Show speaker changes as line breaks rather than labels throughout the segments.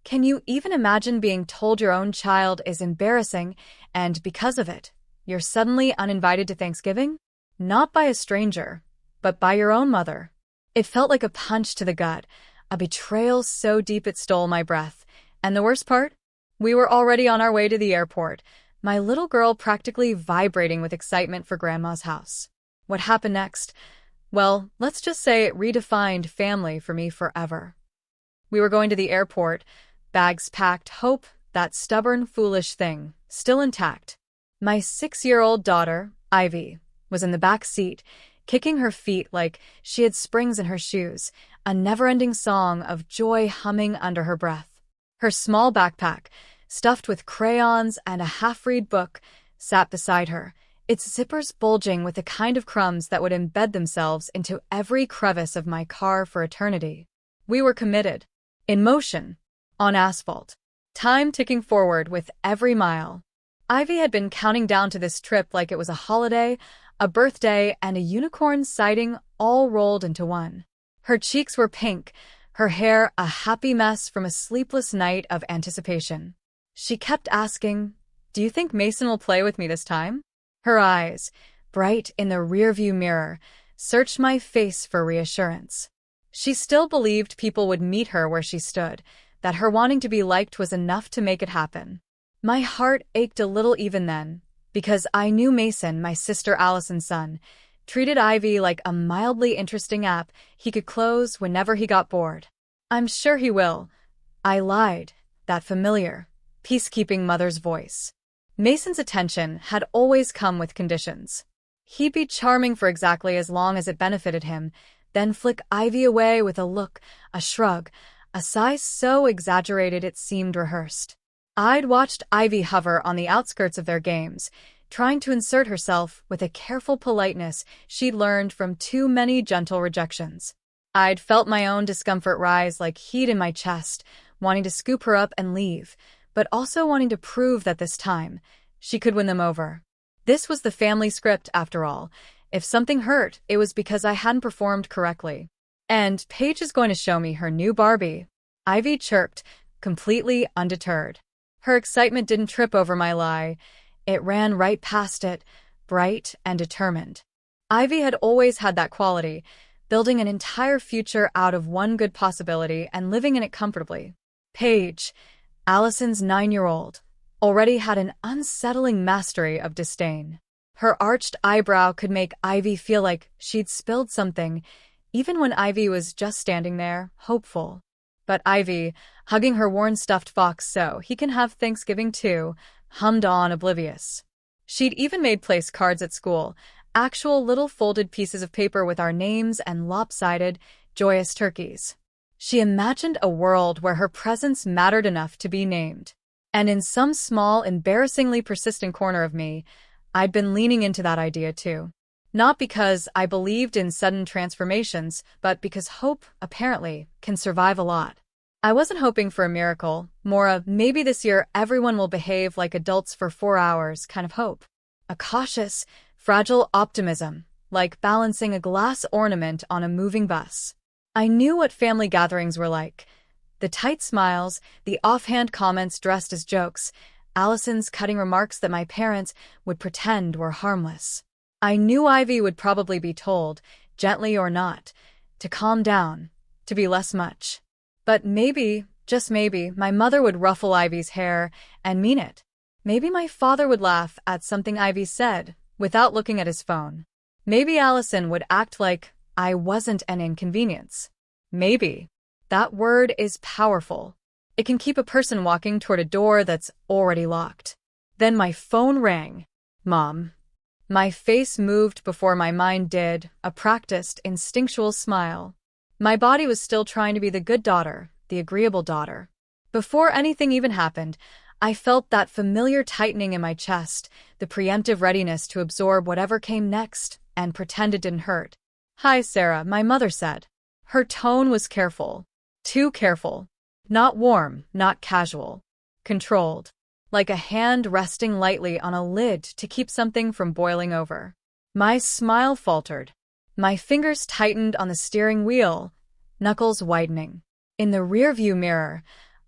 Can you even imagine being told your own child is embarrassing, and because of it, you're suddenly uninvited to Thanksgiving? Not by a stranger, but by your own mother. It felt like a punch to the gut, a betrayal so deep it stole my breath. And the worst part? We were already on our way to the airport, my little girl practically vibrating with excitement for Grandma's house. What happened next? Well, let's just say it redefined family for me forever. We were going to the airport, bags packed, hope, that stubborn, foolish thing, still intact. My 6-year-old daughter, Ivy, was in the back seat, kicking her feet like she had springs in her shoes, a never-ending song of joy humming under her breath. Her small backpack, stuffed with crayons and a half-read book, sat beside her, its zippers bulging with the kind of crumbs that would embed themselves into every crevice of my car for eternity. We were committed. In motion. On asphalt. Time ticking forward with every mile. Ivy had been counting down to this trip like it was a holiday, a birthday, and a unicorn sighting all rolled into one. Her cheeks were pink, her hair a happy mess from a sleepless night of anticipation. She kept asking, "Do you think Mason will play with me this time?" Her eyes, bright in the rearview mirror, searched my face for reassurance. She still believed people would meet her where she stood, that her wanting to be liked was enough to make it happen. My heart ached a little even then, because I knew Mason, my sister Allison's son, treated Ivy like a mildly interesting app he could close whenever he got bored. "I'm sure he will," I lied, that familiar, peacekeeping mother's voice. Mason's attention had always come with conditions. He'd be charming for exactly as long as it benefited him, then flick Ivy away with a look, a shrug, a sigh so exaggerated it seemed rehearsed. I'd watched Ivy hover on the outskirts of their games, trying to insert herself with a careful politeness she'd learned from too many gentle rejections. I'd felt my own discomfort rise like heat in my chest, wanting to scoop her up and leave, but also wanting to prove that this time, she could win them over. This was the family script, after all. If something hurt, it was because I hadn't performed correctly. "And Paige is going to show me her new Barbie," Ivy chirped, completely undeterred. Her excitement didn't trip over my lie. It ran right past it, bright and determined. Ivy had always had that quality, building an entire future out of one good possibility and living in it comfortably. Paige, Allison's 9-year-old, already had an unsettling mastery of disdain. Her arched eyebrow could make Ivy feel like she'd spilled something, even when Ivy was just standing there, hopeful. But Ivy, hugging her worn stuffed fox so he can have Thanksgiving too, hummed on oblivious. She'd even made place cards at school, actual little folded pieces of paper with our names and lopsided, joyous turkeys. She imagined a world where her presence mattered enough to be named. And in some small, embarrassingly persistent corner of me, I'd been leaning into that idea too. Not because I believed in sudden transformations, but because hope, apparently, can survive a lot. I wasn't hoping for a miracle, more a maybe this year everyone will behave like adults for 4 hours kind of hope. A cautious, fragile optimism, like balancing a glass ornament on a moving bus. I knew what family gatherings were like. The tight smiles, the offhand comments dressed as jokes, Allison's cutting remarks that my parents would pretend were harmless. I knew Ivy would probably be told, gently or not, to calm down, to be less much. But maybe, just maybe, my mother would ruffle Ivy's hair and mean it. Maybe my father would laugh at something Ivy said, without looking at his phone. Maybe Allison would act like I wasn't an inconvenience. Maybe. That word is powerful. It can keep a person walking toward a door that's already locked. Then my phone rang. Mom. My face moved before my mind did, a practiced, instinctual smile. My body was still trying to be the good daughter, the agreeable daughter. Before anything even happened, I felt that familiar tightening in my chest, the preemptive readiness to absorb whatever came next and pretend it didn't hurt. "Hi, Sarah," my mother said. Her tone was careful. Too careful. Not warm, not casual. Controlled. Like a hand resting lightly on a lid to keep something from boiling over. My smile faltered. My fingers tightened on the steering wheel, knuckles widening. In the rearview mirror,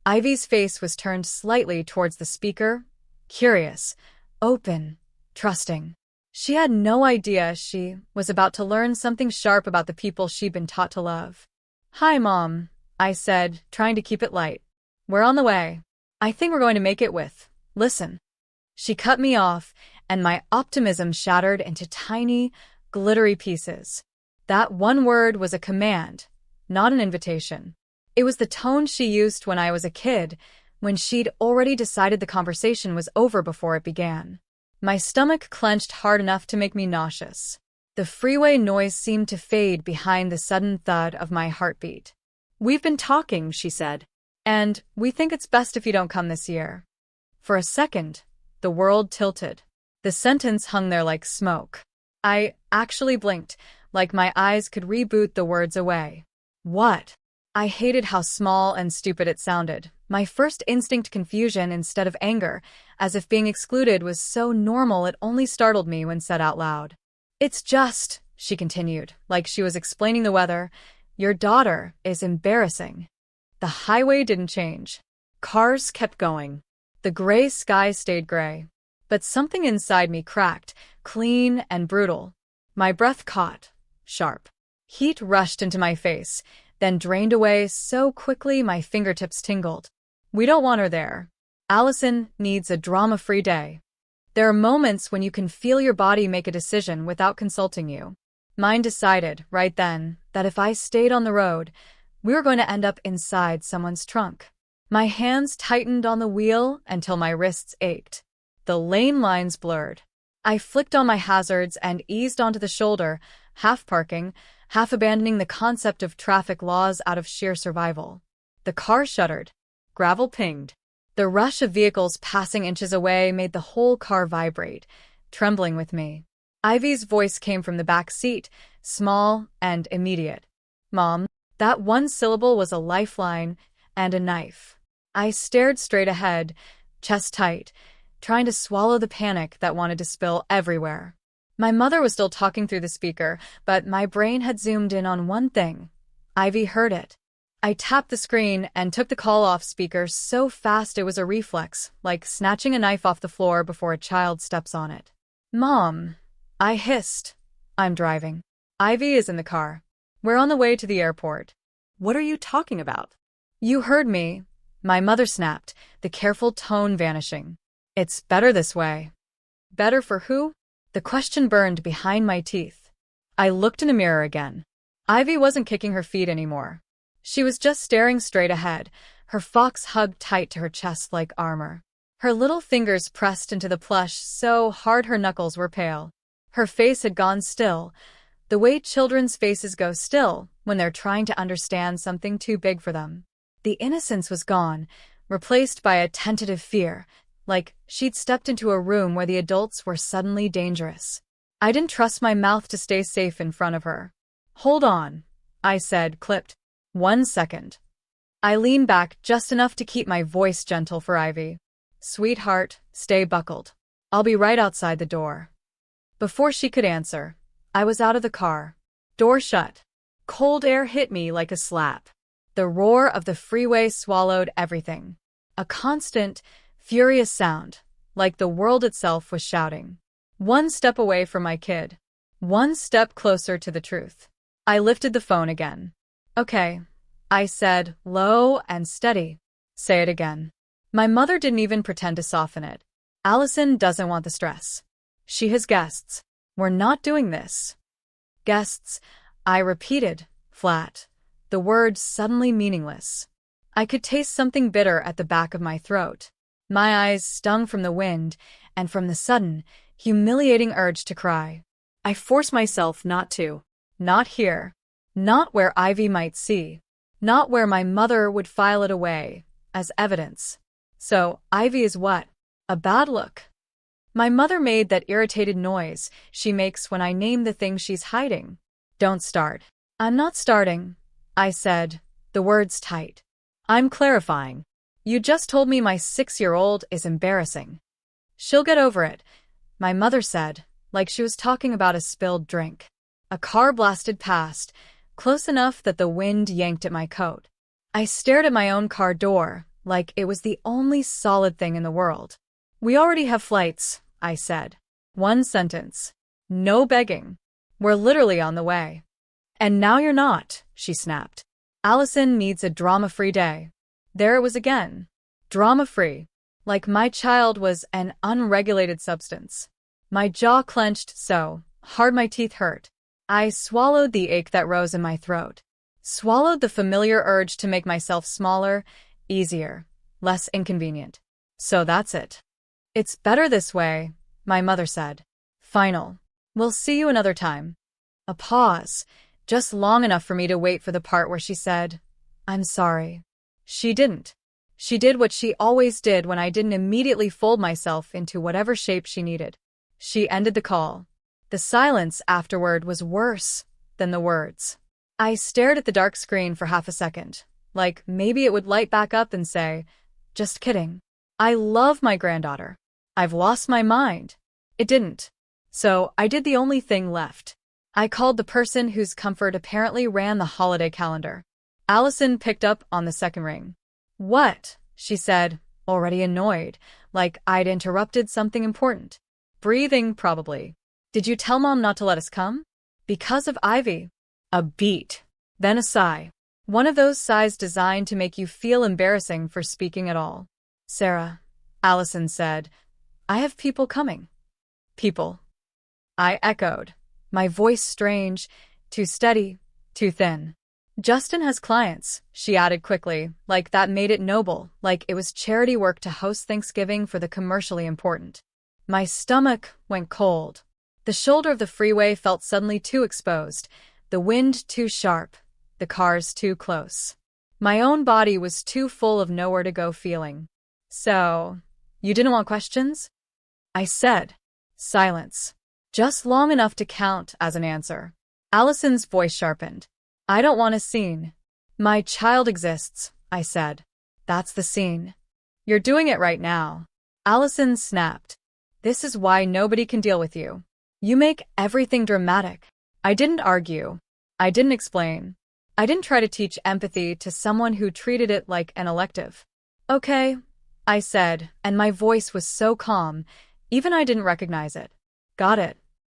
Ivy's face was turned slightly towards the speaker, curious, open, trusting. She had no idea she was about to learn something sharp about the people she'd been taught to love. "Hi, Mom," I said, trying to keep it light. "We're on the way. I think we're going to make it with, listen." She cut me off, and my optimism shattered into tiny, glittery pieces. That one word was a command, not an invitation. It was the tone she used when I was a kid, when she'd already decided the conversation was over before it began. My stomach clenched hard enough to make me nauseous. The freeway noise seemed to fade behind the sudden thud of my heartbeat. "We've been talking," she said, "and we think it's best if you don't come this year." For a second, the world tilted. The sentence hung there like smoke. I actually blinked, like my eyes could reboot the words away. What? I hated how small and stupid it sounded. My first instinct confusion instead of anger, as if being excluded was so normal it only startled me when said out loud. "It's just," she continued, like she was explaining the weather, "your daughter is embarrassing." The highway didn't change. Cars kept going. The gray sky stayed gray. But something inside me cracked, clean and brutal. My breath caught, sharp. Heat rushed into my face, then drained away so quickly my fingertips tingled. "We don't want her there. Allison needs a drama-free day." There are moments when you can feel your body make a decision without consulting you. Mine decided, right then, that if I stayed on the road, we were going to end up inside someone's trunk. My hands tightened on the wheel until my wrists ached. The lane lines blurred. I flicked on my hazards and eased onto the shoulder, half parking, half abandoning the concept of traffic laws out of sheer survival. The car shuddered. Gravel pinged. The rush of vehicles passing inches away made the whole car vibrate, trembling with me. Ivy's voice came from the back seat, small and immediate. "Mom." That one syllable was a lifeline and a knife. I stared straight ahead, chest tight, trying to swallow the panic that wanted to spill everywhere. My mother was still talking through the speaker, but my brain had zoomed in on one thing. Ivy heard it. I tapped the screen and took the call off speaker so fast it was a reflex, like snatching a knife off the floor before a child steps on it. "Mom," I hissed. "I'm driving. Ivy is in the car. We're on the way to the airport."
"What are you talking about?"
"You heard me," my mother snapped, the careful tone vanishing. "It's better this way." Better for who? The question burned behind my teeth. I looked in a mirror again. Ivy wasn't kicking her feet anymore. She was just staring straight ahead, her fox hugged tight to her chest like armor. Her little fingers pressed into the plush so hard her knuckles were pale. Her face had gone still, the way children's faces go still when they're trying to understand something too big for them. The innocence was gone, replaced by a tentative fear, like she'd stepped into a room where the adults were suddenly dangerous. I didn't trust my mouth to stay safe in front of her. "Hold on," I said, clipped. "1 second." I leaned back just enough to keep my voice gentle for Ivy. "Sweetheart, stay buckled. I'll be right outside the door." Before she could answer, I was out of the car. Door shut. Cold air hit me like a slap. The roar of the freeway swallowed everything. A constant, furious sound, like the world itself was shouting. One step away from my kid. One step closer to the truth. I lifted the phone again. "Okay," I said, low and steady. "Say it again." My mother didn't even pretend to soften it. "Allison doesn't want the stress. She has guests. We're not doing this." "Guests," I repeated, flat, the word suddenly meaningless. I could taste something bitter at the back of my throat. My eyes stung from the wind and from the sudden, humiliating urge to cry. I forced myself not to. Not here. Not where Ivy might see. Not where my mother would file it away as evidence. So, Ivy is what? A bad look. My mother made that irritated noise she makes when I name the thing she's hiding. "Don't start." "I'm not starting," I said, the words tight. "I'm clarifying. You just told me my 6-year-old is embarrassing." "She'll get over it," my mother said, like she was talking about a spilled drink. A car blasted past, close enough that the wind yanked at my coat. I stared at my own car door, like it was the only solid thing in the world. "We already have flights," I said. One sentence. No begging. "We're literally on the way." "And now you're not," she snapped. "Allison needs a drama-free day." There it was again. Drama-free. Like my child was an unregulated substance. My jaw clenched so hard my teeth hurt. I swallowed the ache that rose in my throat. Swallowed the familiar urge to make myself smaller, easier, less inconvenient. "So that's it. It's better this way," my mother said. "Final. We'll see you another time." A pause, just long enough for me to wait for the part where she said, "I'm sorry." She didn't. She did what she always did when I didn't immediately fold myself into whatever shape she needed. She ended the call. The silence afterward was worse than the words. I stared at the dark screen for half a second, like maybe it would light back up and say, "Just kidding. I love my granddaughter. I've lost my mind." It didn't. So I did the only thing left. I called the person whose comfort apparently ran the holiday calendar. Allison picked up on the second ring. "What?" she said, already annoyed, like I'd interrupted something important. "Breathing, probably. Did you tell Mom not to let us come?" "Because of Ivy." A beat. Then a sigh. One of those sighs designed to make you feel embarrassing for speaking at all. "Sarah," Allison said, "I have people coming." "People?" I echoed, my voice strange, too steady, too thin. "Justin has clients," she added quickly, like that made it noble, like it was charity work to host Thanksgiving for the commercially important. My stomach went cold. The shoulder of the freeway felt suddenly too exposed, the wind too sharp, the cars too close. My own body was too full of nowhere to go feeling. "So, you didn't want questions?" I said. Silence. Just long enough to count as an answer. Allison's voice sharpened. "I don't want a scene." "My child exists," I said. "That's the scene." "You're doing it right now." Allison snapped. "This is why nobody can deal with you. You make everything dramatic." I didn't argue. I didn't explain. I didn't try to teach empathy to someone who treated it like an elective. "Okay," I said, and my voice was so calm, even I didn't recognize it. "Got it."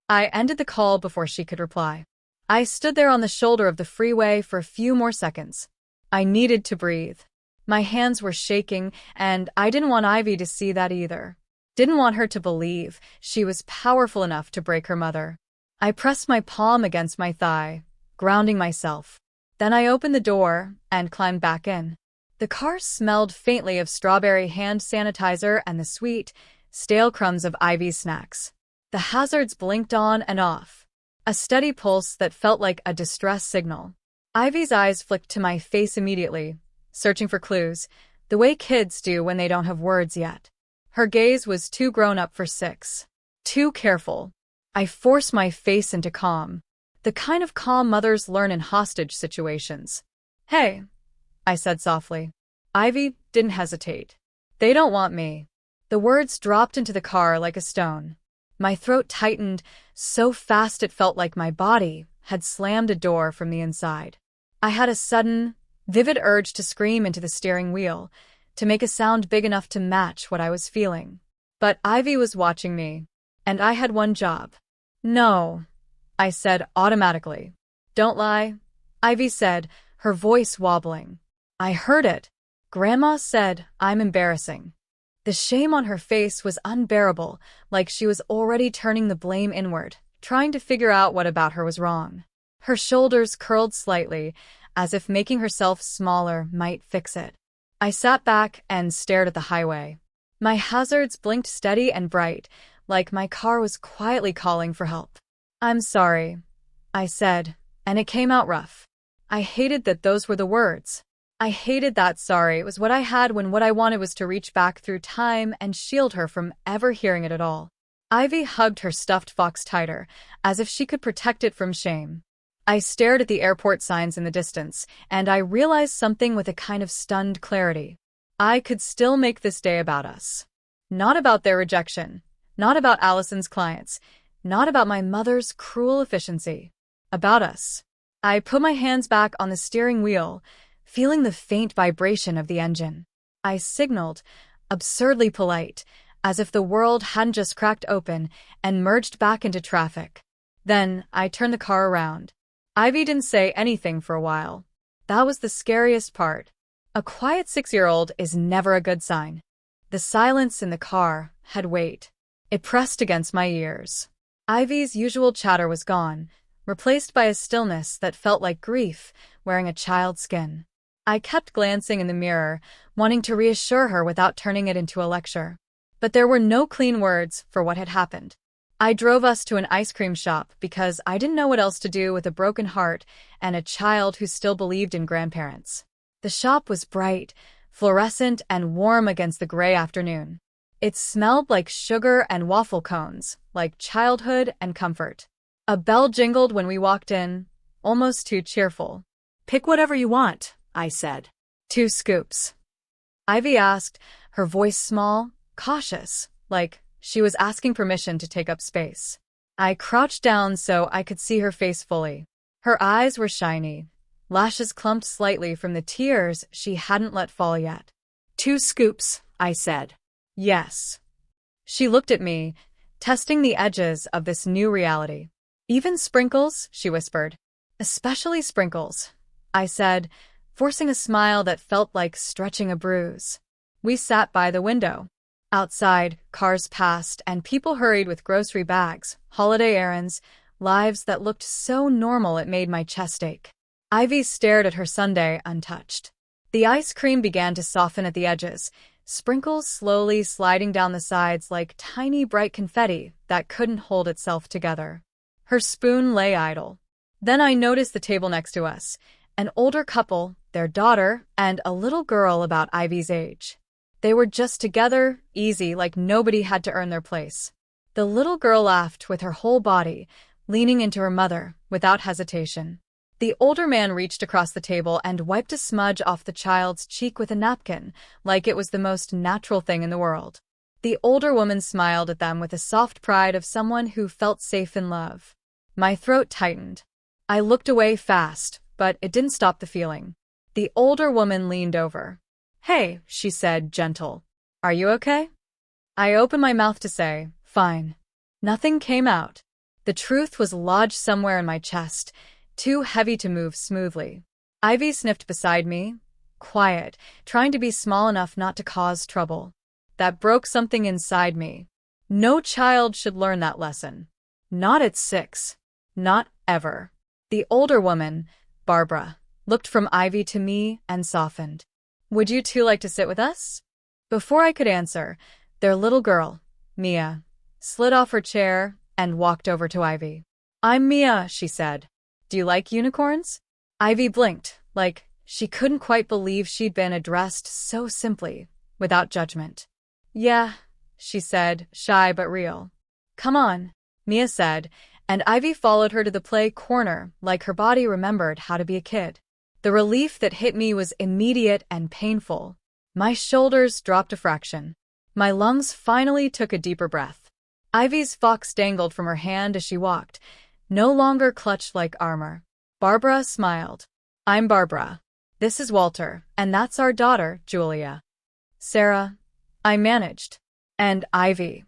I ended the call before she could reply. I stood there on the shoulder of the freeway for a few more seconds. I needed to breathe. My hands were shaking, and I didn't want Ivy to see that either. Didn't want her to believe she was powerful enough to break her mother. I pressed my palm against my thigh, grounding myself. Then I opened the door and climbed back in. The car smelled faintly of strawberry hand sanitizer and the sweet, stale crumbs of Ivy's snacks. The hazards blinked on and off. A steady pulse that felt like a distress signal. Ivy's eyes flicked to my face immediately, searching for clues, the way kids do when they don't have words yet. Her gaze was too grown up for 6. Too careful. I forced my face into calm. The kind of calm mothers learn in hostage situations. "Hey," I said softly. Ivy didn't hesitate. "They don't want me." The words dropped into the car like a stone. My throat tightened so fast it felt like my body had slammed a door from the inside. I had a sudden, vivid urge to scream into the steering wheel, to make a sound big enough to match what I was feeling. But Ivy was watching me, and I had one job. "No," I said automatically. "Don't lie," Ivy said, her voice wobbling. I heard it. Grandma said I'm embarrassing. The shame on her face was unbearable, like she was already turning the blame inward, trying to figure out what about her was wrong. Her shoulders curled slightly, as if making herself smaller might fix it. I sat back and stared at the highway. My hazards blinked steady and bright, like my car was quietly calling for help. "I'm sorry," I said, and it came out rough. I hated that those were the words. I hated that sorry was what I had when what I wanted was to reach back through time and shield her from ever hearing it at all. Ivy hugged her stuffed fox tighter, as if she could protect it from shame. I stared at the airport signs in the distance, and I realized something with a kind of stunned clarity. I could still make this day about us. Not about their rejection. Not about Allison's clients. Not about my mother's cruel efficiency. About us. I put my hands back on the steering wheel, feeling the faint vibration of the engine. I signaled, absurdly polite, as if the world hadn't just cracked open and merged back into traffic. Then I turned the car around. Ivy didn't say anything for a while. That was the scariest part. A quiet 6-year-old is never a good sign. The silence in the car had weight. It pressed against my ears. Ivy's usual chatter was gone, replaced by a stillness that felt like grief wearing a child's skin. I kept glancing in the mirror, wanting to reassure her without turning it into a lecture. But there were no clean words for what had happened. I drove us to an ice cream shop because I didn't know what else to do with a broken heart and a child who still believed in grandparents. The shop was bright, fluorescent, and warm against the gray afternoon. It smelled like sugar and waffle cones, like childhood and comfort. A bell jingled when we walked in, almost too cheerful.
Pick whatever you want, I said.
2 scoops. Ivy asked, her voice small, cautious, like she was asking permission to take up space. I crouched down so I could see her face fully. Her eyes were shiny, lashes clumped slightly from the tears she hadn't let fall yet.
2 scoops, I said.
Yes. She looked at me, testing the edges of this new reality. Even sprinkles, she whispered. Especially sprinkles, I said, forcing a smile that felt like stretching a bruise. We sat by the window. Outside, cars passed and people hurried with grocery bags, holiday errands, lives that looked so normal it made my chest ache. Ivy stared at her sundae untouched. The ice cream began to soften at the edges, sprinkles slowly sliding down the sides like tiny bright confetti that couldn't hold itself together. Her spoon lay idle. Then I noticed the table next to us, an older couple, their daughter, and a little girl about Ivy's age. They were just together, easy, like nobody had to earn their place. The little girl laughed with her whole body, leaning into her mother, without hesitation. The older man reached across the table and wiped a smudge off the child's cheek with a napkin, like it was the most natural thing in the world. The older woman smiled at them with the soft pride of someone who felt safe in love. My throat tightened. I looked away fast, but it didn't stop the feeling. The older woman leaned over. "Hey," she said, gentle. "Are you okay?" I opened my mouth to say, "Fine." Nothing came out. The truth was lodged somewhere in my chest, too heavy to move smoothly. Ivy sniffed beside me, quiet, trying to be small enough not to cause trouble. That broke something inside me. No child should learn that lesson. Not at 6. Not ever. The older woman, Barbara, looked from Ivy to me and softened. "Would you two like to sit with us?" Before I could answer, their little girl, Mia, slid off her chair and walked over to Ivy. "I'm Mia," she said. "Do you like unicorns?" Ivy blinked, like she couldn't quite believe she'd been addressed so simply, without judgment. "Yeah," she said, shy but real. "Come on," Mia said, and Ivy followed her to the play corner like her body remembered how to be a kid. The relief that hit me was immediate and painful. My shoulders dropped a fraction. My lungs finally took a deeper breath. Ivy's fox dangled from her hand as she walked, no longer clutched like armor. Barbara smiled. "I'm Barbara. This is Walter, and that's our daughter, Julia." "Sarah," I managed. "And Ivy."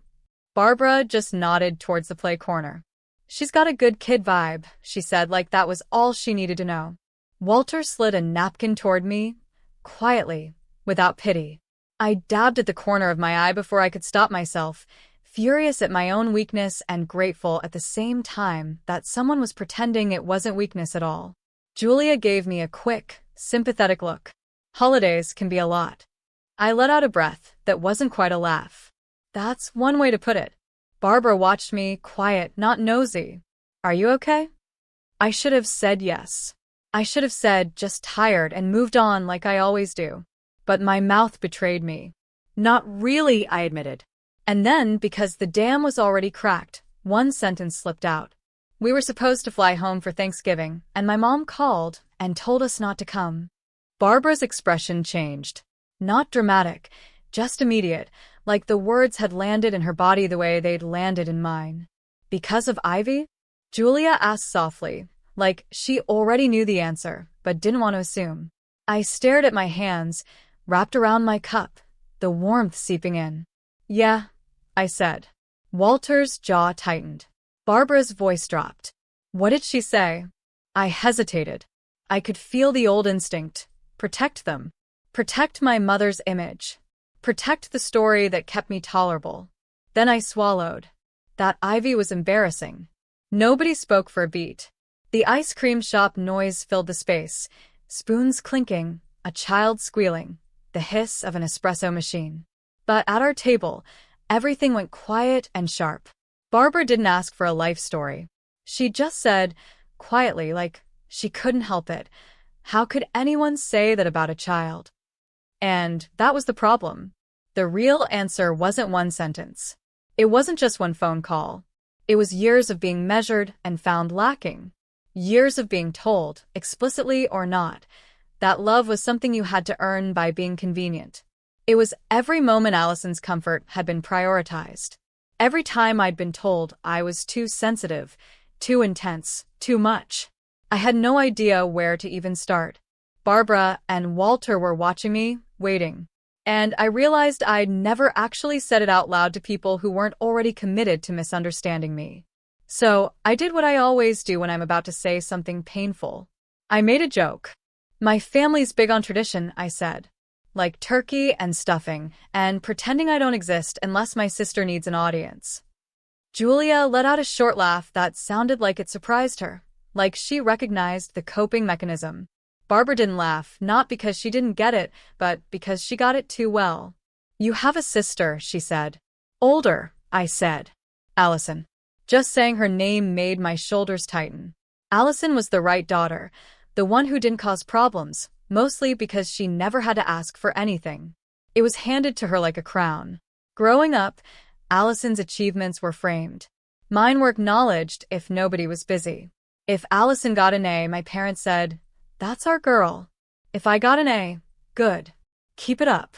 Barbara just nodded towards the play corner. "She's got a good kid vibe," she said like that was all she needed to know. Walter slid a napkin toward me, quietly, without pity. I dabbed at the corner of my eye before I could stop myself, furious at my own weakness and grateful at the same time that someone was pretending it wasn't weakness at all. Julia gave me a quick, sympathetic look. Holidays can be a lot. I let out a breath that wasn't quite a laugh. That's one way to put it. Barbara watched me, quiet, not nosy. "Are you okay?" I should have said yes. I should have said just tired and moved on like I always do. But my mouth betrayed me. "Not really," I admitted. And then, because the dam was already cracked, one sentence slipped out. "We were supposed to fly home for Thanksgiving, and my mom called and told us not to come." Barbara's expression changed. Not dramatic, just immediate, like the words had landed in her body the way they'd landed in mine. "Because of Ivy?" Julia asked softly, like she already knew the answer, but didn't want to assume. I stared at my hands, wrapped around my cup, the warmth seeping in. "Yeah," I said. Walter's jaw tightened. Barbara's voice dropped. "What did she say?" I hesitated. I could feel the old instinct. Protect them. Protect my mother's image. Protect the story that kept me tolerable. Then I swallowed. That Ivy was embarrassing. Nobody spoke for a beat. The ice cream shop noise filled the space. Spoons clinking, a child squealing, the hiss of an espresso machine. But at our table, everything went quiet and sharp. Barbara didn't ask for a life story. She just said, quietly, like she couldn't help it, "How could anyone say that about a child?" And that was the problem. The real answer wasn't one sentence. It wasn't just one phone call. It was years of being measured and found lacking. Years of being told, explicitly or not, that love was something you had to earn by being convenient. It was every moment Allison's comfort had been prioritized. Every time I'd been told I was too sensitive, too intense, too much. I had no idea where to even start. Barbara and Walter were watching me, waiting. And I realized I'd never actually said it out loud to people who weren't already committed to misunderstanding me. So I did what I always do when I'm about to say something painful. I made a joke. "My family's big on tradition," I said. Like turkey and stuffing, and pretending I don't exist unless my sister needs an audience. Julia let out a short laugh that sounded like it surprised her, like she recognized the coping mechanism. Barbara didn't laugh, not because she didn't get it, but because she got it too well. "You have a sister," she said. "Older," I said. "Allison." Just saying her name made my shoulders tighten. Allison was the right daughter, the one who didn't cause problems, mostly because she never had to ask for anything. It was handed to her like a crown. Growing up, Allison's achievements were framed. Mine were acknowledged if nobody was busy. If Allison got an A, my parents said, "That's our girl." If I got an A, "Good. Keep it up."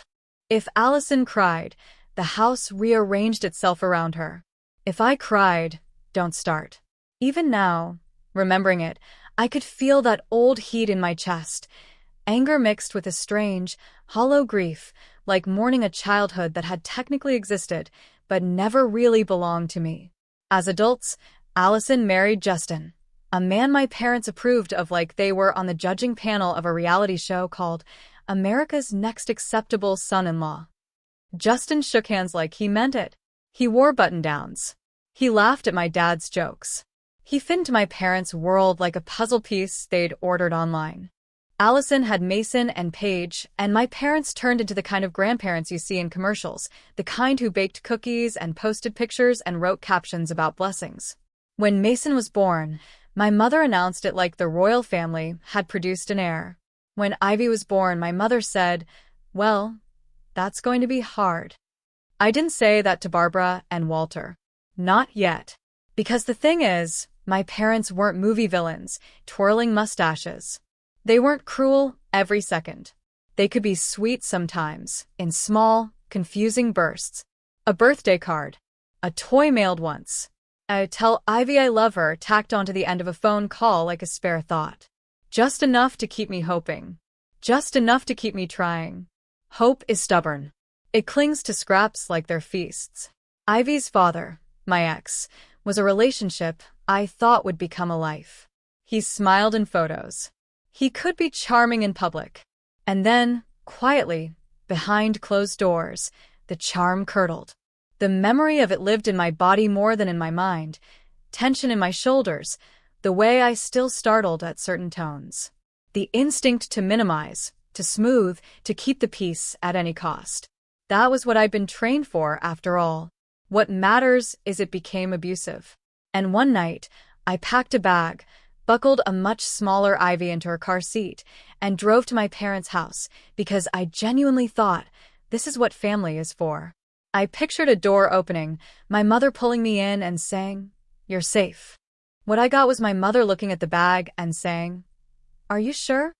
If Allison cried, the house rearranged itself around her. If I cried, "Don't start." Even now, remembering it, I could feel that old heat in my chest, anger mixed with a strange, hollow grief, like mourning a childhood that had technically existed, but never really belonged to me. As adults, Allison married Justin, a man my parents approved of like they were on the judging panel of a reality show called America's Next Acceptable Son-in-Law. Justin shook hands like he meant it. He wore button-downs. He laughed at my dad's jokes. He fit into my parents' world like a puzzle piece they'd ordered online. Allison had Mason and Paige, and my parents turned into the kind of grandparents you see in commercials, the kind who baked cookies and posted pictures and wrote captions about blessings. When Mason was born, my mother announced it like the royal family had produced an heir. When Ivy was born, my mother said, "Well, that's going to be hard." I didn't say that to Barbara and Walter. Not yet. Because the thing is, my parents weren't movie villains, twirling mustaches. They weren't cruel every second. They could be sweet sometimes, in small, confusing bursts. A birthday card. A toy mailed once. A "tell Ivy I love her" tacked onto the end of a phone call like a spare thought. Just enough to keep me hoping. Just enough to keep me trying. Hope is stubborn. It clings to scraps like they're feasts. Ivy's father, my ex, was a relationship I thought would become a life. He smiled in photos. He could be charming in public. And then, quietly, behind closed doors, the charm curdled. The memory of it lived in my body more than in my mind, tension in my shoulders, the way I still startled at certain tones. The instinct to minimize, to smooth, to keep the peace at any cost. That was what I'd been trained for, after all. What matters is it became abusive. And one night, I packed a bag, buckled a much smaller Ivy into her car seat, and drove to my parents' house because I genuinely thought this is what family is for. I pictured a door opening, my mother pulling me in and saying, "You're safe." What I got was my mother looking at the bag and saying, "Are you sure?"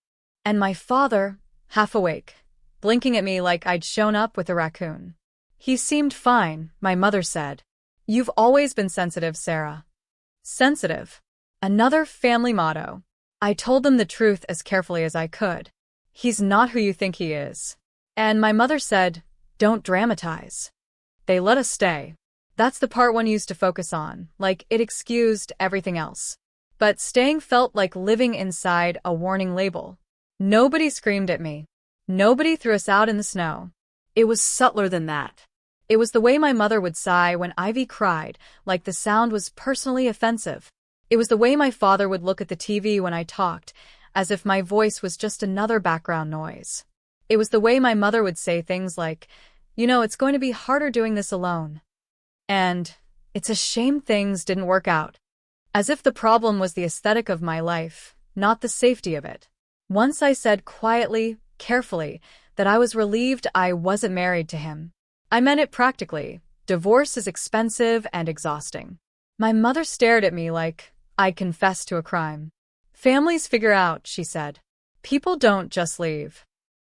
And my father, half awake, blinking at me like I'd shown up with a raccoon. "He seemed fine," my mother said. "You've always been sensitive, Sarah." Sensitive. Another family motto. I told them the truth as carefully as I could. "He's not who you think he is." And my mother said, "Don't dramatize." They let us stay. That's the part one used to focus on, like it excused everything else. But staying felt like living inside a warning label. Nobody screamed at me. Nobody threw us out in the snow.
It was subtler than that.
It was the way my mother would sigh when Ivy cried, like the sound was personally offensive. It was the way my father would look at the TV when I talked, as if my voice was just another background noise. It was the way my mother would say things like, "It's going to be harder doing this alone." And, "It's a shame things didn't work out." As if the problem was the aesthetic of my life, not the safety of it. Once I said quietly, carefully, that I was relieved I wasn't married to him. I meant it practically. Divorce is expensive and exhausting. My mother stared at me like I confessed to a crime. "Families figure out," she said. "People don't just leave."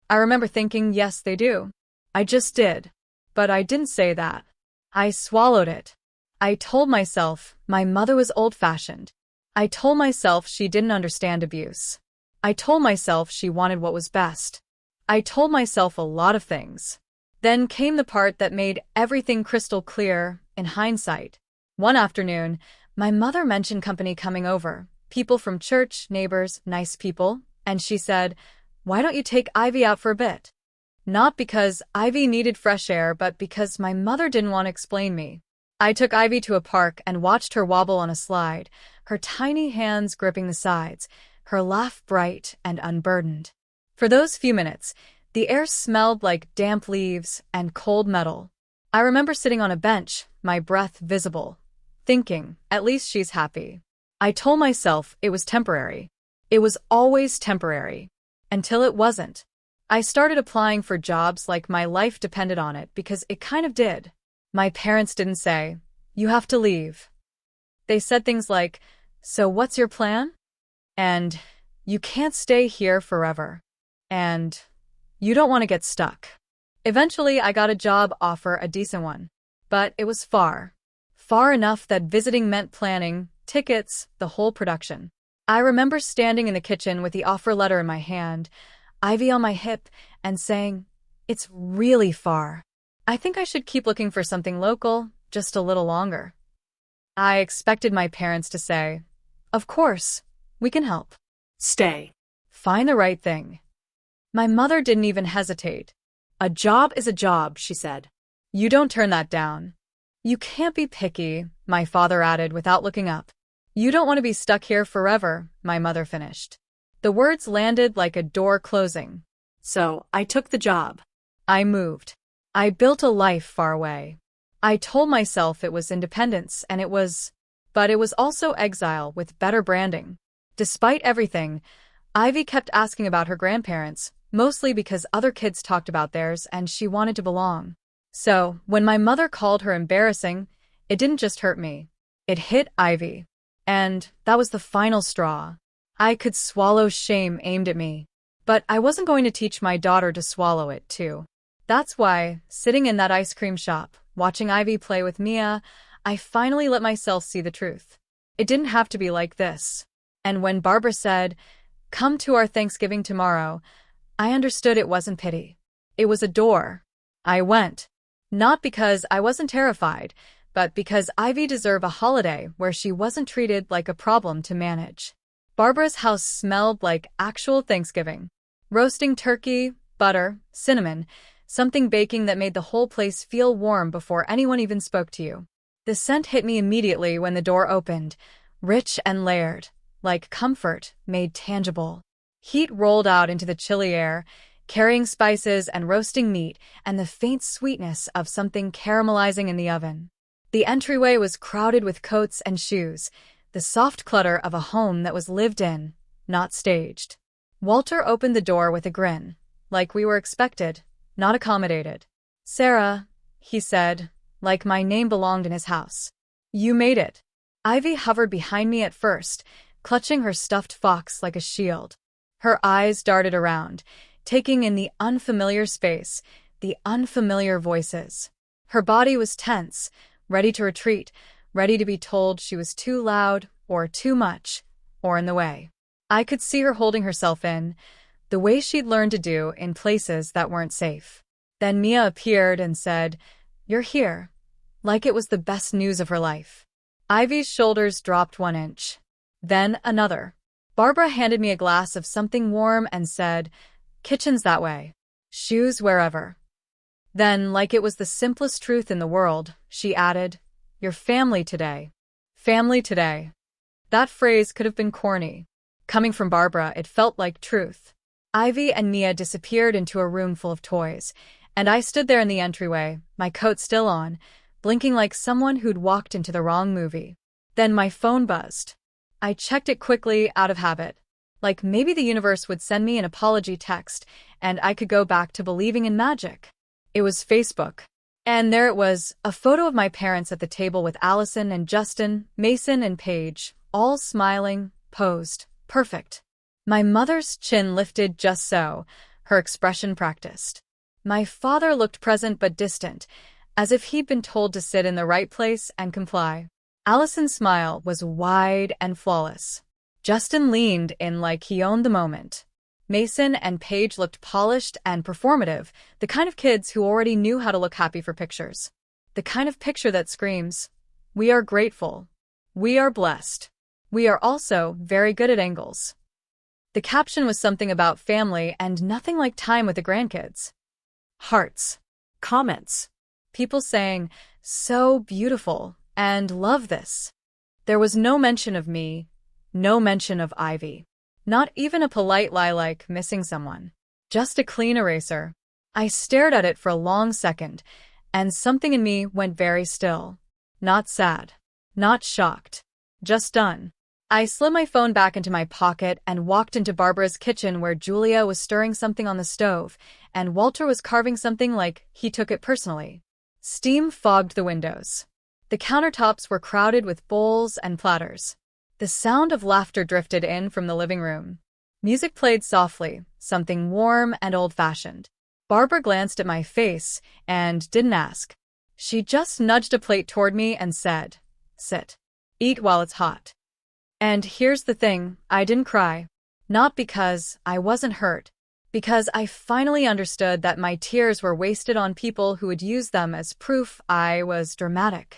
I remember thinking, yes, they do. I just did. But I didn't say that. I swallowed it. I told myself my mother was old-fashioned. I told myself she didn't understand abuse. I told myself she wanted what was best. I told myself a lot of things. Then came the part that made everything crystal clear, in hindsight. One afternoon, my mother mentioned company coming over, people from church, neighbors, nice people, and she said, "Why don't you take Ivy out for a bit?" Not because Ivy needed fresh air, but because my mother didn't want to explain me. I took Ivy to a park and watched her wobble on a slide, her tiny hands gripping the sides, her laugh bright and unburdened. For those few minutes, the air smelled like damp leaves and cold metal. I remember sitting on a bench, my breath visible, thinking, at least she's happy. I told myself it was temporary. It was always temporary. Until it wasn't. I started applying for jobs like my life depended on it because it kind of did. My parents didn't say, "You have to leave." They said things like, "So what's your plan?" And, "You can't stay here forever." And, "You don't want to get stuck." Eventually, I got a job offer, a decent one. But it was far. Far enough that visiting meant planning, tickets, the whole production. I remember standing in the kitchen with the offer letter in my hand, Ivy on my hip, and saying, "It's really far. I think I should keep looking for something local, just a little longer." I expected my parents to say, "Of course, we can help.
Stay.
Find the right thing." My mother didn't even hesitate.
"A job is a job," she said.
"You don't turn that down." "You can't be picky," my father added without looking up. "You don't want to be stuck here forever," my mother finished. The words landed like a door closing.
So, I took the job.
I moved. I built a life far away. I told myself it was independence, and it was. But it was also exile with better branding. Despite everything, Ivy kept asking about her grandparents, mostly because other kids talked about theirs and she wanted to belong. So, when my mother called her embarrassing, it didn't just hurt me. It hit Ivy. And that was the final straw. I could swallow shame aimed at me. But I wasn't going to teach my daughter to swallow it, too. That's why, sitting in that ice cream shop, watching Ivy play with Mia, I finally let myself see the truth. It didn't have to be like this. And when Barbara said, "Come to our Thanksgiving tomorrow," I understood it wasn't pity. It was a door. I went. Not because I wasn't terrified, but because Ivy deserved a holiday where she wasn't treated like a problem to manage. Barbara's house smelled like actual Thanksgiving. Roasting turkey, butter, cinnamon, something baking that made the whole place feel warm before anyone even spoke to you. The scent hit me immediately when the door opened, rich and layered, like comfort made tangible. Heat rolled out into the chilly air, carrying spices and roasting meat and the faint sweetness of something caramelizing in the oven. The entryway was crowded with coats and shoes, the soft clutter of a home that was lived in, not staged. Walter opened the door with a grin, like we were expected, not accommodated. "Sarah," he said, like my name belonged in his house. "You made it." Ivy hovered behind me at first, clutching her stuffed fox like a shield. Her eyes darted around, taking in the unfamiliar space, the unfamiliar voices. Her body was tense, ready to retreat, ready to be told she was too loud, or too much, or in the way. I could see her holding herself in, the way she'd learned to do in places that weren't safe. Then Mia appeared and said, "You're here," like it was the best news of her life. Ivy's shoulders dropped 1 inch. Then another. Barbara handed me a glass of something warm and said, "Kitchen's that way. Shoes wherever." Then, like it was the simplest truth in the world, she added, "Your family today." Family today. That phrase could have been corny. Coming from Barbara, it felt like truth. Ivy and Mia disappeared into a room full of toys, and I stood there in the entryway, my coat still on, blinking like someone who'd walked into the wrong movie. Then my phone buzzed. I checked it quickly, out of habit. Like maybe the universe would send me an apology text, and I could go back to believing in magic. It was Facebook. And there it was, a photo of my parents at the table with Allison and Justin, Mason and Paige, all smiling, posed. Perfect. My mother's chin lifted just so, her expression practiced. My father looked present but distant, as if he'd been told to sit in the right place and comply. Allison's smile was wide and flawless. Justin leaned in like he owned the moment. Mason and Paige looked polished and performative, the kind of kids who already knew how to look happy for pictures. The kind of picture that screams, "We are grateful. We are blessed. We are also very good at angles." The caption was something about family and nothing like time with the grandkids. Hearts. Comments. People saying, "So beautiful," and "Love this." There was no mention of me, no mention of Ivy. Not even a polite lie like missing someone. Just a clean eraser. I stared at it for a long second, and something in me went very still. Not sad. Not shocked. Just done. I slid my phone back into my pocket and walked into Barbara's kitchen where Julia was stirring something on the stove, and Walter was carving something like he took it personally. Steam fogged the windows. The countertops were crowded with bowls and platters. The sound of laughter drifted in from the living room. Music played softly, something warm and old-fashioned. Barbara glanced at my face and didn't ask. She just nudged a plate toward me and said, "Sit. Eat while it's hot." And here's the thing, I didn't cry. Not because I wasn't hurt. Because I finally understood that my tears were wasted on people who would use them as proof I was dramatic.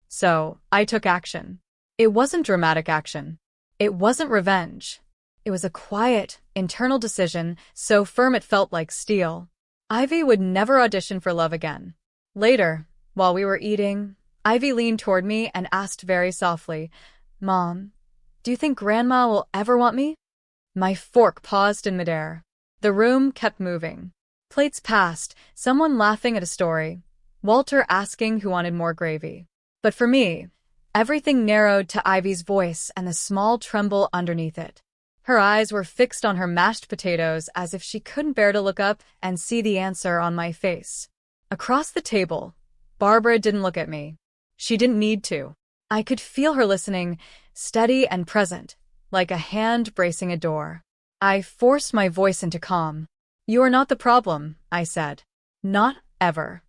So, I took action. It wasn't dramatic action. It wasn't revenge. It was a quiet, internal decision, so firm it felt like steel. Ivy would never audition for love again. Later, while we were eating, Ivy leaned toward me and asked very softly, "Mom, do you think Grandma will ever want me?" My fork paused in midair. The room kept moving. Plates passed, someone laughing at a story, Walter asking who wanted more gravy. But for me, everything narrowed to Ivy's voice and the small tremble underneath it. Her eyes were fixed on her mashed potatoes as if she couldn't bear to look up and see the answer on my face. Across the table, Barbara didn't look at me. She didn't need to. I could feel her listening, steady and present, like a hand bracing a door. I forced my voice into calm. "You are not the problem," I said. "Not ever."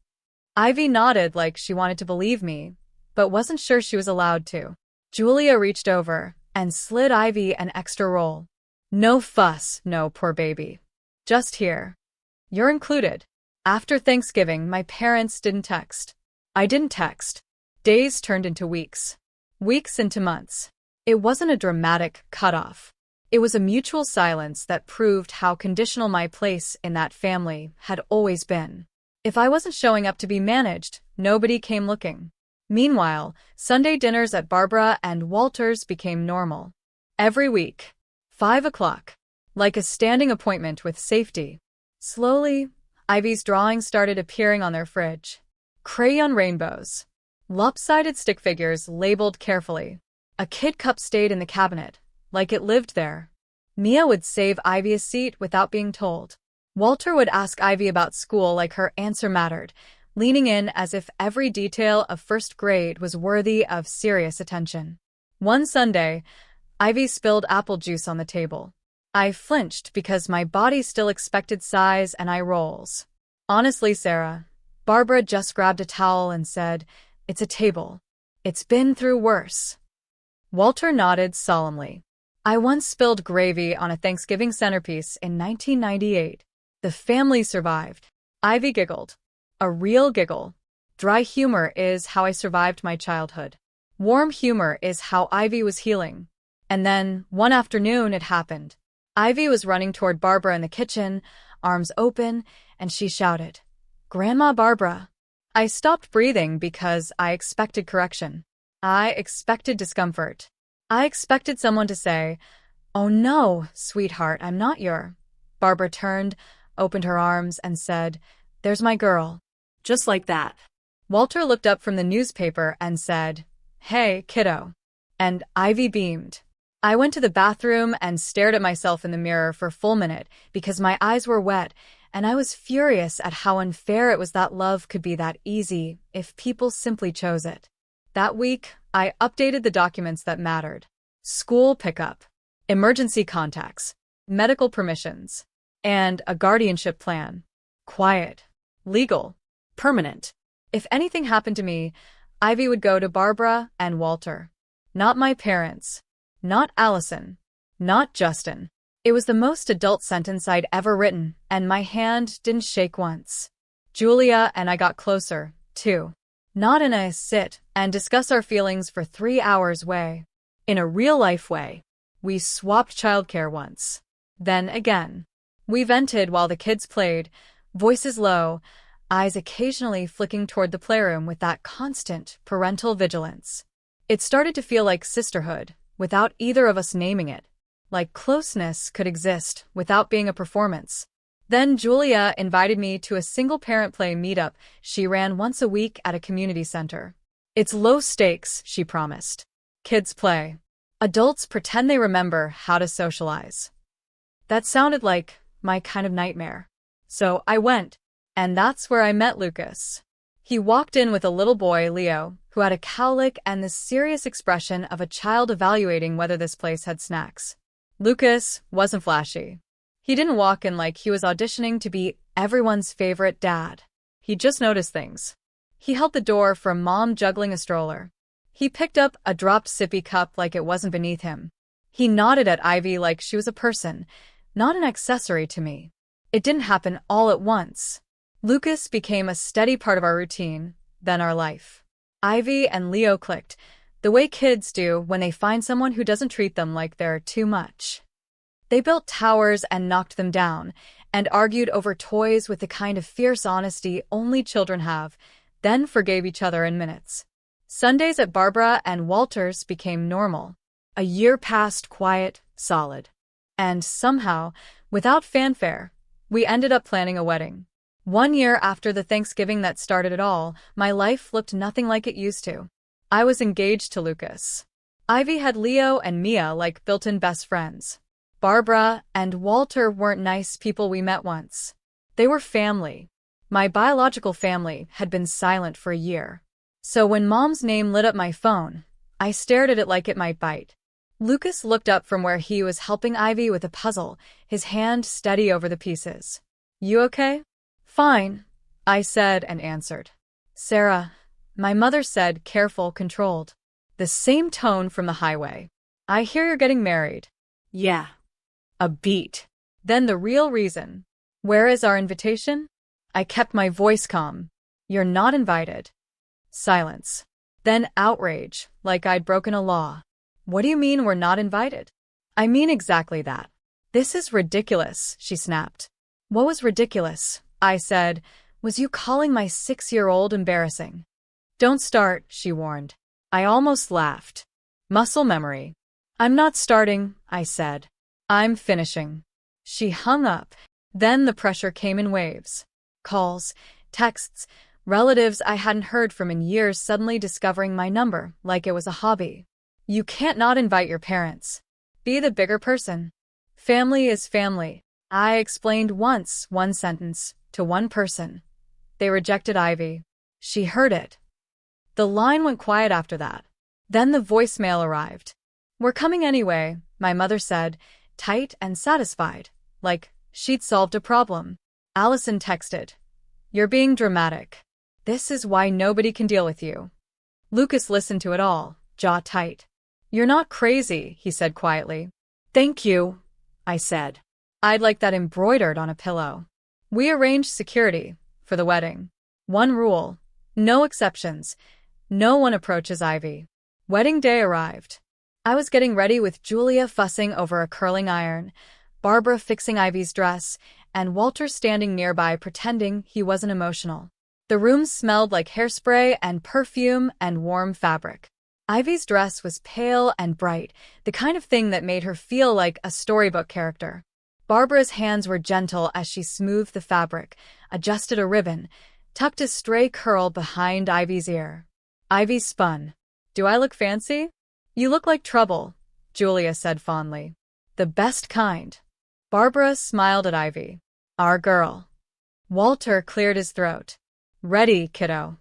Ivy nodded like she wanted to believe me, but wasn't sure she was allowed to. Julia reached over and slid Ivy an extra roll. "No fuss, no, poor baby. Just here. You're included." After Thanksgiving, my parents didn't text. I didn't text. Days turned into weeks. Weeks into months. It wasn't a dramatic cutoff. It was a mutual silence that proved how conditional my place in that family had always been. If I wasn't showing up to be managed, nobody came looking. Meanwhile, Sunday dinners at Barbara and Walter's became normal. Every week. 5 o'clock. Like a standing appointment with safety. Slowly, Ivy's drawings started appearing on their fridge. Crayon rainbows. Lopsided stick figures labeled carefully. A kid cup stayed in the cabinet, like it lived there. Mia would save Ivy a seat without being told. Walter would ask Ivy about school like her answer mattered, leaning in as if every detail of first grade was worthy of serious attention. One Sunday, Ivy spilled apple juice on the table. I flinched because my body still expected sighs and eye rolls. "Honestly, Sarah," Barbara just grabbed a towel and said, "It's a table. It's been through worse." Walter nodded solemnly. I once spilled gravy on a Thanksgiving centerpiece in 1998. The family survived. Ivy giggled. A real giggle. Dry humor is how I survived my childhood. Warm humor is how Ivy was healing. And then, one afternoon, it happened. Ivy was running toward Barbara in the kitchen, arms open, and she shouted, "Grandma Barbara." I stopped breathing because I expected correction. I expected discomfort. I expected someone to say, "Oh no, sweetheart, I'm not your." Barbara turned, opened her arms, and said, "There's my girl."
Just like that.
Walter looked up from the newspaper and said, "Hey, kiddo." And Ivy beamed. I went to the bathroom and stared at myself in the mirror for a full minute because my eyes were wet, and I was furious at how unfair it was that love could be that easy if people simply chose it. That week, I updated the documents that mattered. School pickup, emergency contacts, medical permissions, and a guardianship plan. Quiet, legal, permanent. If anything happened to me, Ivy would go to Barbara and Walter. Not my parents. Not Allison. Not Justin. It was the most adult sentence I'd ever written, and my hand didn't shake once. Julia and I got closer, too. Not in a sit and discuss our feelings for 3 hours way. In a real-life way. We swapped childcare once. Then again. We vented while the kids played, voices low, eyes occasionally flicking toward the playroom with that constant parental vigilance. It started to feel like sisterhood, without either of us naming it. Like closeness could exist without being a performance. Then Julia invited me to a single-parent play meetup she ran once a week at a community center. It's low stakes, she promised. Kids play. Adults pretend they remember how to socialize. That sounded like my kind of nightmare. So I went, and that's where I met Lucas. He walked in with a little boy, Leo, who had a cowlick and the serious expression of a child evaluating whether this place had snacks. Lucas wasn't flashy. He didn't walk in like he was auditioning to be everyone's favorite dad. He just noticed things. He held the door for Mom juggling a stroller. He picked up a dropped sippy cup like it wasn't beneath him. He nodded at Ivy like she was a person, not an accessory to me. It didn't happen all at once. Lucas became a steady part of our routine, then our life. Ivy and Leo clicked, the way kids do when they find someone who doesn't treat them like they're too much. They built towers and knocked them down, and argued over toys with the kind of fierce honesty only children have, then forgave each other in minutes. Sundays at Barbara and Walter's became normal. A year passed quiet, solid. And somehow, without fanfare, we ended up planning a wedding. 1 year after the Thanksgiving that started it all, my life looked nothing like it used to. I was engaged to Lucas. Ivy had Leo and Mia like built-in best friends. Barbara and Walter weren't nice people we met once. They were family. My biological family had been silent for a year. So when Mom's name lit up my phone, I stared at it like it might bite. Lucas looked up from where he was helping Ivy with a puzzle, his hand steady over the pieces. "You okay?" "Fine," I said and answered. "Sarah," my mother said, careful, controlled. The same tone from the highway. "I hear you're getting married."
Yeah.
A beat. Then the real reason. "Where is our invitation?" I kept my voice calm. "You're not invited." Silence. Then outrage, like I'd broken a law. "What do you mean we're not invited?" "I mean exactly that." "This is ridiculous," she snapped. "What was ridiculous?" I said. "Was you calling my 6-year-old embarrassing?" "Don't start," she warned. I almost laughed. Muscle memory. "I'm not starting," I said. "I'm finishing." She hung up. Then the pressure came in waves. Calls, texts, relatives I hadn't heard from in years suddenly discovering my number like it was a hobby. "You can't not invite your parents. Be the bigger person. Family is family." I explained once, one sentence, to one person. They rejected Ivy. She heard it. The line went quiet after that. Then the voicemail arrived. "We're coming anyway," my mother said, tight and satisfied, like she'd solved a problem. Allison texted, "You're being dramatic. This is why nobody can deal with you." Lucas listened to it all, jaw tight. "You're not crazy," he said quietly.
Thank you, I said.
I'd like that embroidered on a pillow. We arranged security for the wedding. One rule: no exceptions. No one approaches Ivy. Wedding day arrived. I was getting ready with Julia fussing over a curling iron, Barbara fixing Ivy's dress, and Walter standing nearby pretending he wasn't emotional. The room smelled like hairspray and perfume and warm fabric. Ivy's dress was pale and bright, the kind of thing that made her feel like a storybook character. Barbara's hands were gentle as she smoothed the fabric, adjusted a ribbon, tucked a stray curl behind Ivy's ear. Ivy spun. "Do I look fancy?" "You look like trouble," Julia said fondly. "The best kind." Barbara smiled at Ivy. "Our girl." Walter cleared his throat. "Ready, kiddo."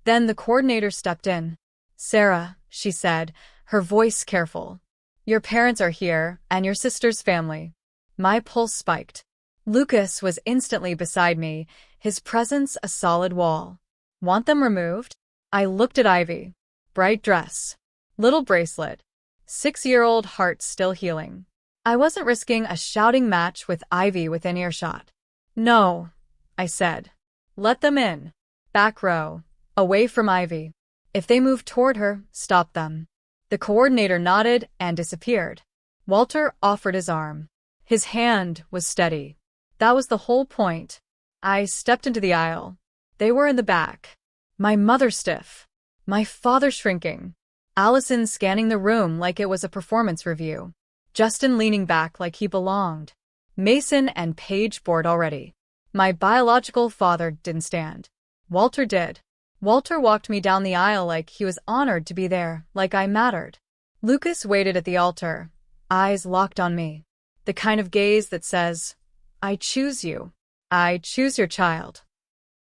Then the coordinator stepped in. "Sarah," she said, her voice careful. "Your parents are here, and your sister's family." My pulse spiked. Lucas was instantly beside me, his presence a solid wall. "Want them removed?" I looked at Ivy. Bright dress. Little bracelet. 6-year-old heart still healing. I wasn't risking a shouting match with Ivy within earshot. "No," I said. "Let them in. Back row. Away from Ivy. If they move toward her, stop them." The coordinator nodded and disappeared. Walter offered his arm. His hand was steady. That was the whole point. I stepped into the aisle. They were in the back. My mother stiff. My father shrinking. Allison scanning the room like it was a performance review. Justin leaning back like he belonged. Mason and Paige bored already. My biological father didn't stand. Walter did. Walter walked me down the aisle like he was honored to be there, like I mattered. Lucas waited at the altar, eyes locked on me. The kind of gaze that says, "I choose you. I choose your child."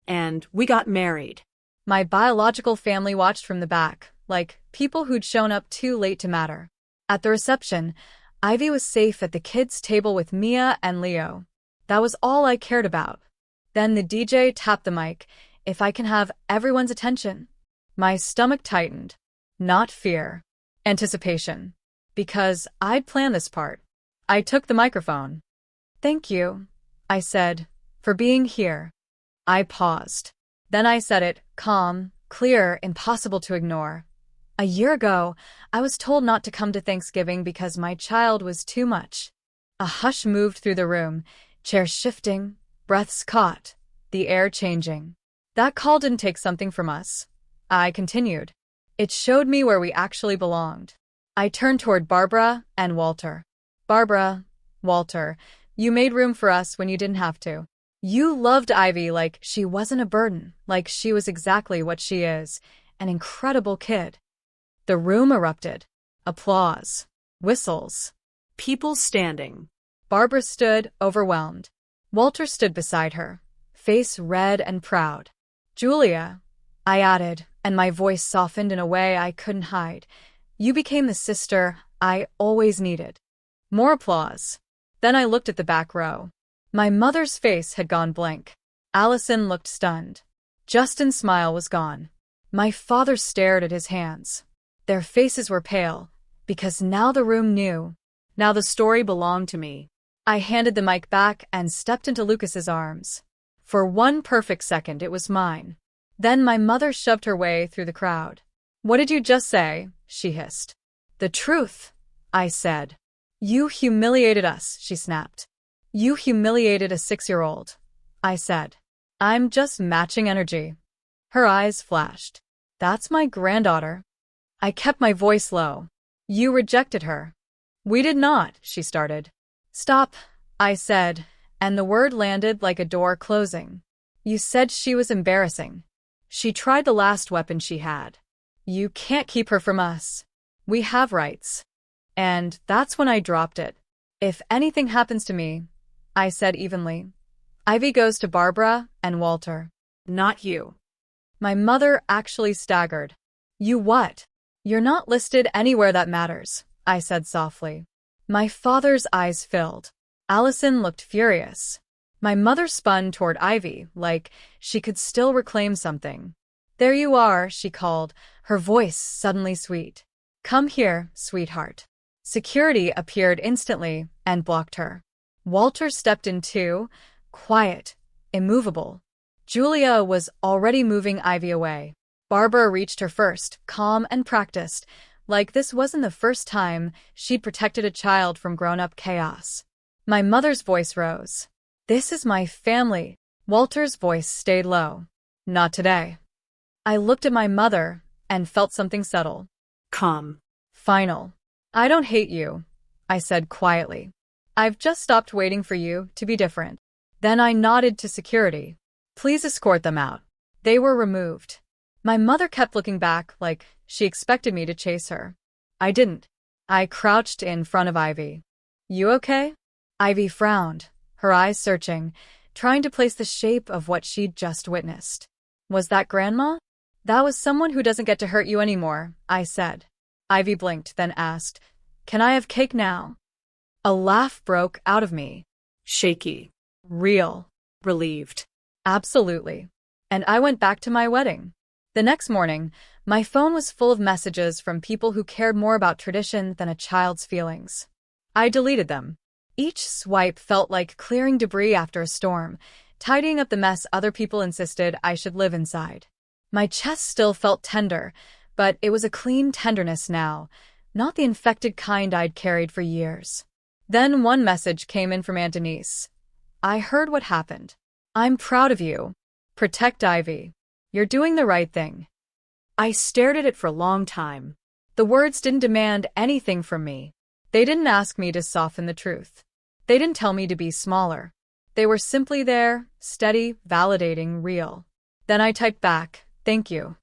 And we got married.
My biological family watched from the back, like people who'd shown up too late to matter. At the reception, Ivy was safe at the kids' table with Mia and Leo. That was all I cared about. Then the DJ tapped the mic. "If I can have everyone's attention." My stomach tightened. Not fear. Anticipation. Because I'd planned this part. I took the microphone. "Thank you," I said, "for being here." I paused. Then I said it, calm, clear, impossible to ignore. "A year ago, I was told not to come to Thanksgiving because my child was too much." A hush moved through the room, chairs shifting, breaths caught, the air changing. "That call didn't take something from us," I continued. "It showed me where we actually belonged." I turned toward Barbara and Walter. "Barbara, Walter, you made room for us when you didn't have to. You loved Ivy like she wasn't a burden, like she was exactly what she is, an incredible kid." The room erupted. Applause. Whistles.
People standing.
Barbara stood, overwhelmed. Walter stood beside her, face red and proud. "Julia," I added, and my voice softened in a way I couldn't hide. "You became the sister I always needed." More applause. Then I looked at the back row. My mother's face had gone blank. Allison looked stunned. Justin's smile was gone. My father stared at his hands. Their faces were pale, because now the room knew. Now the story belonged to me. I handed the mic back and stepped into Lucas's arms. For one perfect second, it was mine. Then my mother shoved her way through the crowd. "What did you just say?" she hissed. "The truth," I said. "You humiliated us," she snapped. "You humiliated a 6-year-old," I said. "I'm just matching energy." Her eyes flashed. "That's my granddaughter." I kept my voice low. "You rejected her." "We did not," she started. "Stop," I said, and the word landed like a door closing. "You said she was embarrassing. She tried the last weapon she had. You can't keep her from us. We have rights." And that's when I dropped it. "If anything happens to me," I said evenly, "Ivy goes to Barbara and Walter.
Not you."
My mother actually staggered. "You what?" "You're not listed anywhere that matters," I said softly. My father's eyes filled. Allison looked furious. My mother spun toward Ivy, like she could still reclaim something. "There you are," she called, her voice suddenly sweet. "Come here, sweetheart." Security appeared instantly and blocked her. Walter stepped in too, quiet, immovable. Julia was already moving Ivy away. Barbara reached her first, calm and practiced, like this wasn't the first time she'd protected a child from grown-up chaos. My mother's voice rose. "This is my family." Walter's voice stayed low. "Not today." I looked at my mother and felt something settle.
Calm.
Final. "I don't hate you," I said quietly. "I've just stopped waiting for you to be different." Then I nodded to security. "Please escort them out." They were removed. My mother kept looking back like she expected me to chase her. I didn't. I crouched in front of Ivy. "You okay?" Ivy frowned, her eyes searching, trying to place the shape of what she'd just witnessed. "Was that Grandma?" "That was someone who doesn't get to hurt you anymore," I said. Ivy blinked, then asked, "Can I have cake now?" A laugh broke out of me.
Shaky.
Real.
Relieved.
Absolutely. And I went back to my wedding. The next morning, my phone was full of messages from people who cared more about tradition than a child's feelings. I deleted them. Each swipe felt like clearing debris after a storm, tidying up the mess other people insisted I should live inside. My chest still felt tender, but it was a clean tenderness now, not the infected kind I'd carried for years. Then one message came in from Aunt Denise. "I heard what happened. I'm proud of you. Protect Ivy. You're doing the right thing."
I stared at it for a long time.
The words didn't demand anything from me. They didn't ask me to soften the truth. They didn't tell me to be smaller. They were simply there, steady, validating, real. Then I typed back, "Thank you."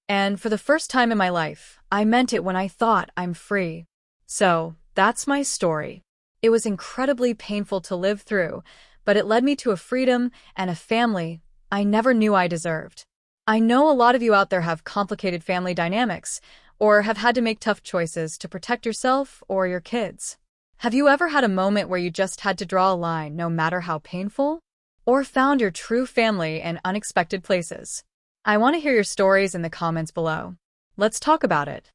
And for the first time in my life, I meant it when I thought I'm free. So, that's my story. It was incredibly painful to live through, but it led me to a freedom and a family I never knew I deserved. I know a lot of you out there have complicated family dynamics, or have had to make tough choices to protect yourself or your kids. Have you ever had a moment where you just had to draw a line no matter how painful? Or found your true family in unexpected places? I want to hear your stories in the comments below. Let's talk about it.